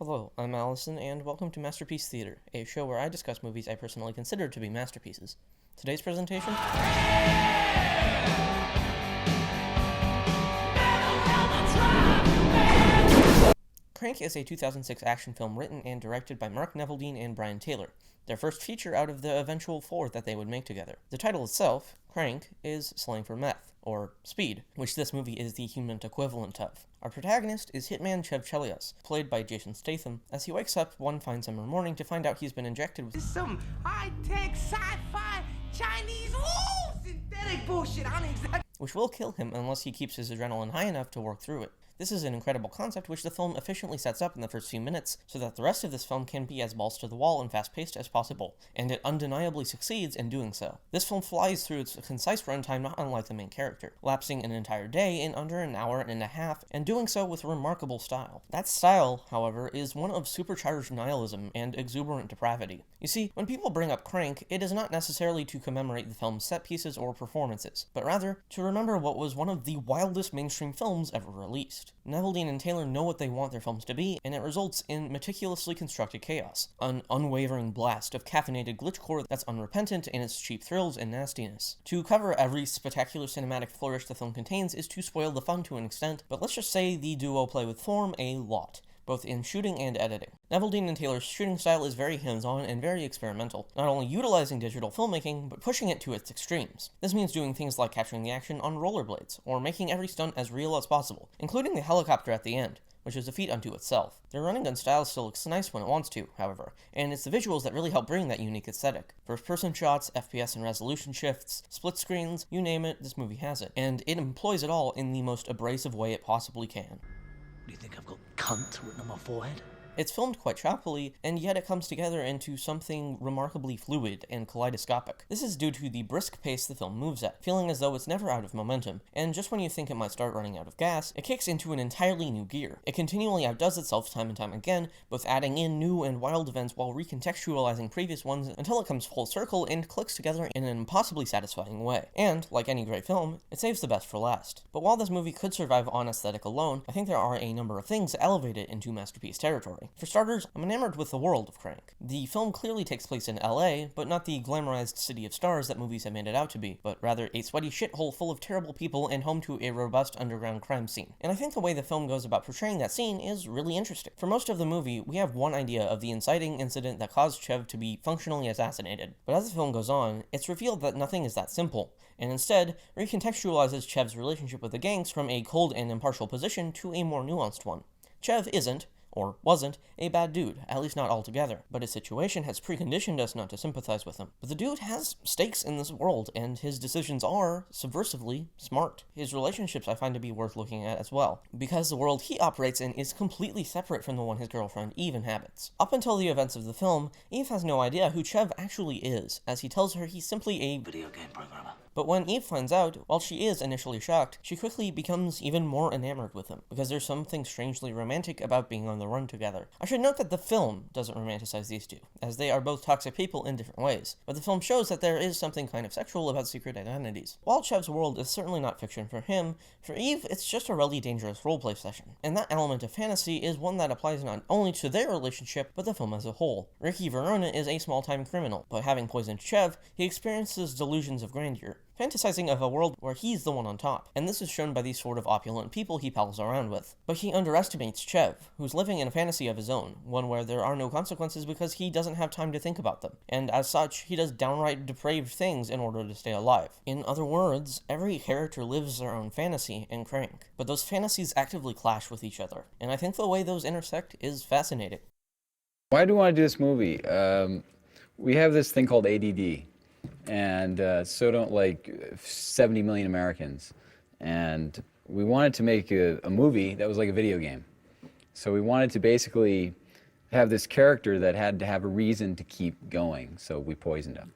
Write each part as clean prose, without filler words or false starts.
Hello, I'm Allison, and welcome to Masterpiece Theater, a show where I discuss movies I personally consider to be masterpieces. Today's presentation? Crank is a 2006 action film written and directed by Mark Neveldine and Brian Taylor, their first feature out of the eventual four that they would make together. The title itself, Crank, is slang for meth, or speed, which this movie is the human equivalent of. Our protagonist is hitman Chev Chelios, played by Jason Statham, as he wakes up one fine summer morning to find out he's been injected with some high-tech, sci-fi, Chinese, synthetic bullshit. which will kill him unless he keeps his adrenaline high enough to work through it. This is an incredible concept which the film efficiently sets up in the first few minutes, so that the rest of this film can be as balls to the wall and fast-paced as possible, and it undeniably succeeds in doing so. This film flies through its concise runtime not unlike the main character, lapsing an entire day in under an hour and a half, and doing so with remarkable style. That style, however, is one of supercharged nihilism and exuberant depravity. You see, when people bring up Crank, it is not necessarily to commemorate the film's set pieces or performances, but rather to remember what was one of the wildest mainstream films ever released. Neveldine and Taylor know what they want their films to be, and it results in meticulously constructed chaos, an unwavering blast of caffeinated glitchcore that's unrepentant in its cheap thrills and nastiness. To cover every spectacular cinematic flourish the film contains is to spoil the fun to an extent, but let's just say the duo play with form a lot, both in shooting and editing. Neveldine and Taylor's shooting style is very hands-on and very experimental, not only utilizing digital filmmaking, but pushing it to its extremes. This means doing things like capturing the action on rollerblades, or making every stunt as real as possible, including the helicopter at the end, which is a feat unto itself. Their running gun style still looks nice when it wants to, however, and it's the visuals that really help bring that unique aesthetic. First-person shots, FPS and resolution shifts, split screens, you name it, this movie has it, and it employs it all in the most abrasive way it possibly can. Do you think I've got cunt written on my forehead? It's filmed quite choppily, and yet it comes together into something remarkably fluid and kaleidoscopic. This is due to the brisk pace the film moves at, feeling as though it's never out of momentum, and just when you think it might start running out of gas, it kicks into an entirely new gear. It continually outdoes itself time and time again, both adding in new and wild events while recontextualizing previous ones until it comes full circle and clicks together in an impossibly satisfying way. And, like any great film, it saves the best for last. But while this movie could survive on aesthetic alone, I think there are a number of things that elevate it into masterpiece territory. For starters, I'm enamored with the world of Crank. The film clearly takes place in LA, but not the glamorized city of stars that movies have made it out to be, but rather a sweaty shithole full of terrible people and home to a robust underground crime scene. And I think the way the film goes about portraying that scene is really interesting. For most of the movie, we have one idea of the inciting incident that caused Chev to be functionally assassinated, but as the film goes on, it's revealed that nothing is that simple, and instead recontextualizes Chev's relationship with the gangs from a cold and impartial position to a more nuanced one. Chev isn't, or wasn't, a bad dude, at least not altogether, but his situation has preconditioned us not to sympathize with him. But the dude has stakes in this world, and his decisions are, subversively, smart. His relationships I find to be worth looking at as well, because the world he operates in is completely separate from the one his girlfriend Eve inhabits. Up until the events of the film, Eve has no idea who Chev actually is, as he tells her he's simply a Video game programmer. But when Eve finds out, while she is initially shocked, she quickly becomes even more enamored with him, because there's something strangely romantic about being on the run together. I should note that the film doesn't romanticize these two, as they are both toxic people in different ways, but the film shows that there is something kind of sexual about secret identities. While Chev's world is certainly not fiction for him, for Eve it's just a really dangerous roleplay session, and that element of fantasy is one that applies not only to their relationship, but the film as a whole. Ricky Verona is a small-time criminal, but having poisoned Chev, he experiences delusions of grandeur, fantasizing of a world where he's the one on top, and this is shown by these sort of opulent people he pals around with. But he underestimates Chev, who's living in a fantasy of his own, one where there are no consequences because he doesn't have time to think about them, and as such, he does downright depraved things in order to stay alive. In other words, every character lives their own fantasy in Crank, but those fantasies actively clash with each other, and I think the way those intersect is fascinating. Why do we want to do this movie? We have this thing called ADD. And so don't like 70 million Americans. And we wanted to make a movie that was like a video game. So we wanted to basically have this character that had to have a reason to keep going, so we poisoned him.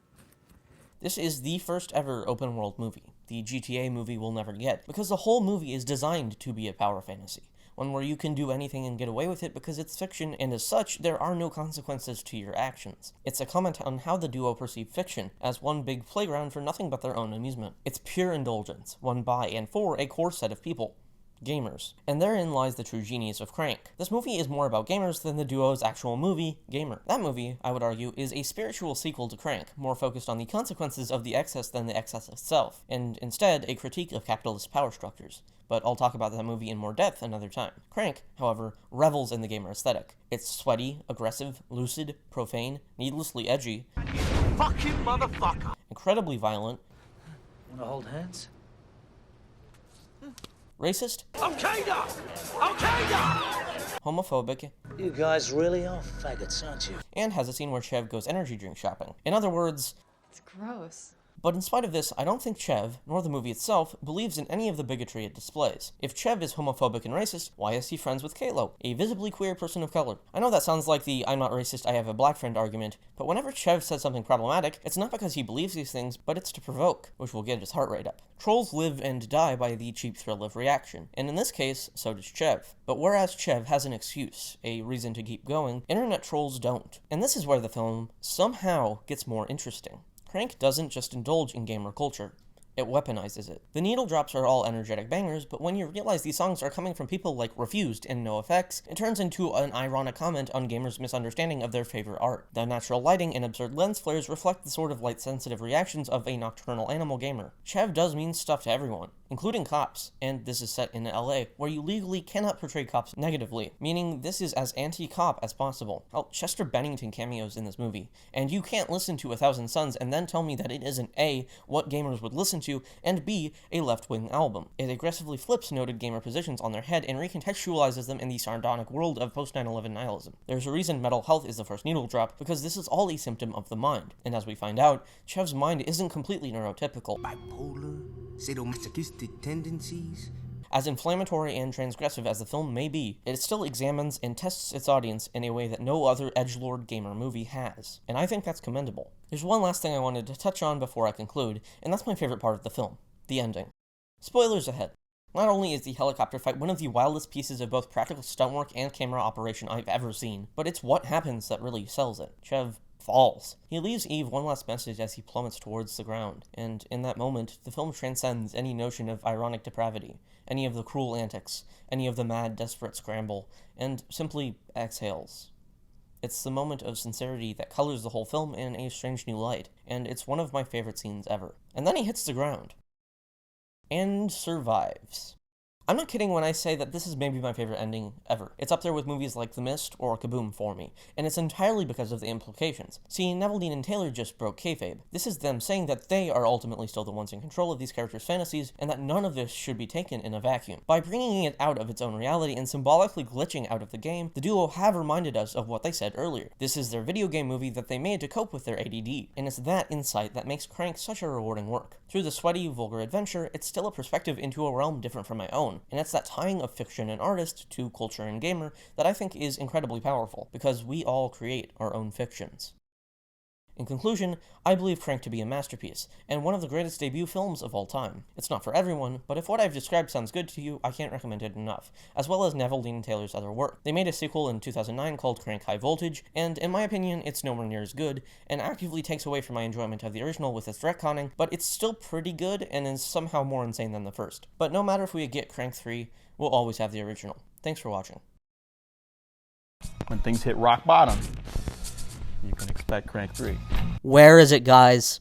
This is the first ever open world movie. The GTA movie will never get, because the whole movie is designed to be a power fantasy. One where you can do anything and get away with it because it's fiction, and as such, there are no consequences to your actions. It's a comment on how the duo perceive fiction, as one big playground for nothing but their own amusement. It's pure indulgence, won by and for a core set of people. gamers. And therein lies the true genius of Crank. This movie is more about gamers than the duo's actual movie, Gamer. That movie, I would argue, is a spiritual sequel to Crank, more focused on the consequences of the excess than the excess itself, and instead a critique of capitalist power structures. But I'll talk about that movie in more depth another time. Crank, however, revels in the gamer aesthetic. It's sweaty, aggressive, lucid, profane, needlessly edgy, Fucking motherfucker! incredibly violent, Wanna hold hands? racist, Al-Qaeda! Al-Qaeda! homophobic, You guys really are faggots, aren't you? and has a scene where Chev goes energy drink shopping. In other words, It's gross. but in spite of this, I don't think Chev, nor the movie itself, believes in any of the bigotry it displays. If Chev is homophobic and racist, why is he friends with Kalo, a visibly queer person of color? I know that sounds like the I'm not racist, I have a black friend argument, but whenever Chev says something problematic, it's not because he believes these things, but it's to provoke, which will get his heart rate up. Trolls live and die by the cheap thrill of reaction, and in this case, so does Chev. But whereas Chev has an excuse, a reason to keep going, internet trolls don't. And this is where the film somehow gets more interesting. Crank doesn't just indulge in gamer culture, it weaponizes it. The needle drops are all energetic bangers, but when you realize these songs are coming from people like Refused and NoFX, it turns into an ironic comment on gamers' misunderstanding of their favorite art. The natural lighting and absurd lens flares reflect the sort of light-sensitive reactions of a nocturnal animal gamer. Chev does mean stuff to everyone, including cops, and this is set in LA, where you legally cannot portray cops negatively, meaning this is as anti-cop as possible. Hell, Chester Bennington cameos in this movie, and you can't listen to 1,000 Suns and then tell me that it isn't A, what gamers would listen to, and B, a left-wing album. It aggressively flips noted gamer positions on their head and recontextualizes them in the sardonic world of post-9/11 nihilism. There's a reason mental health is the first needle drop, because this is all a symptom of the mind, and as we find out, Chev's mind isn't completely neurotypical. Bipolar, sadomasochistic tendencies. As inflammatory and transgressive as the film may be, it still examines and tests its audience in a way that no other edgelord gamer movie has, and I think that's commendable. There's one last thing I wanted to touch on before I conclude, and that's my favorite part of the film, the ending. Spoilers ahead. Not only is the helicopter fight one of the wildest pieces of both practical stunt work and camera operation I've ever seen, but it's what happens that really sells it. Chev falls. He leaves Eve one last message as he plummets towards the ground, and in that moment, the film transcends any notion of ironic depravity, any of the cruel antics, any of the mad, desperate scramble, and simply exhales. It's the moment of sincerity that colors the whole film in a strange new light, and it's one of my favorite scenes ever. And then he hits the ground. And survives. I'm not kidding when I say that this is maybe my favorite ending ever. It's up there with movies like The Mist or Kaboom for me, and it's entirely because of the implications. See, Neveldine and Taylor just broke kayfabe. This is them saying that they are ultimately still the ones in control of these characters' fantasies, and that none of this should be taken in a vacuum. By bringing it out of its own reality and symbolically glitching out of the game, the duo have reminded us of what they said earlier. This is their video game movie that they made to cope with their ADD, and it's that insight that makes Crank such a rewarding work. Through the sweaty, vulgar adventure, it's still a perspective into a realm different from my own, and it's that tying of fiction and artist to culture and gamer that I think is incredibly powerful, because we all create our own fictions. In conclusion, I believe Crank to be a masterpiece, and one of the greatest debut films of all time. It's not for everyone, but if what I've described sounds good to you, I can't recommend it enough, as well as Neveldine and Taylor's other work. They made a sequel in 2009 called Crank High Voltage, and in my opinion, it's nowhere near as good, and actively takes away from my enjoyment of the original with its retconning, but it's still pretty good, and is somehow more insane than the first. But no matter if we get Crank 3, we'll always have the original. Thanks for watching. When things hit rock bottom, you can expect Crank 3. Where is it, guys?